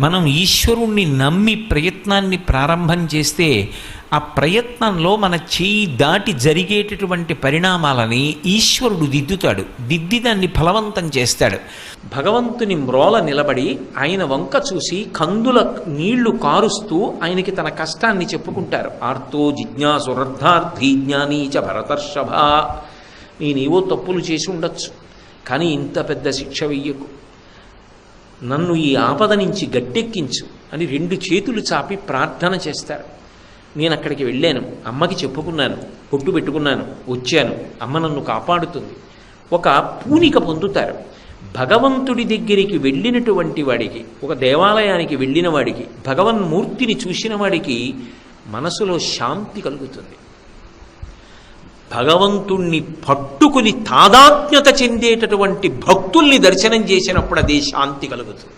మనం ఈశ్వరుణ్ణి నమ్మి ప్రయత్నాన్ని ప్రారంభం చేస్తే ఆ ప్రయత్నంలో మన చేయి దాటి జరిగేటటువంటి పరిణామాలని ఈశ్వరుడు దిద్దుతాడు, దిద్ది దాన్ని ఫలవంతం చేస్తాడు. భగవంతుని మ్రోల నిలబడి ఆయన వంక చూసి కందుల నీళ్లు కారుస్తూ ఆయనకి తన కష్టాన్ని చెప్పుకుంటారు. ఆర్తో జిజ్ఞాసురర్థార్థీ జ్ఞానీచ భరతర్షభ, నేనేవో తప్పులు చేసి ఉండొచ్చు, కానీ ఇంత పెద్ద శిక్ష వెయ్యకు, నన్ను ఈ ఆపద నుంచి గట్టెక్కించు అని రెండు చేతులు చాపి ప్రార్థన చేస్తారు. నేను అక్కడికి వెళ్ళాను, అమ్మకి చెప్పుకున్నాను, పొట్టు పెట్టుకున్నాను, వచ్చాను, అమ్మ నన్ను కాపాడుతుంది. ఒక పూనిక పొందుతారు. భగవంతుడి దగ్గరికి వెళ్ళినటువంటి వాడికి, ఒక దేవాలయానికి వెళ్ళిన వాడికి, భగవన్మూర్తిని చూసిన వాడికి మనసులో శాంతి కలుగుతుంది. భగవంతుణ్ణి పట్టుకుని తాదాత్మ్యత చెందేటటువంటి భక్తుల్ని దర్శనం చేసినప్పుడు అదే శాంతి కలుగుతుంది.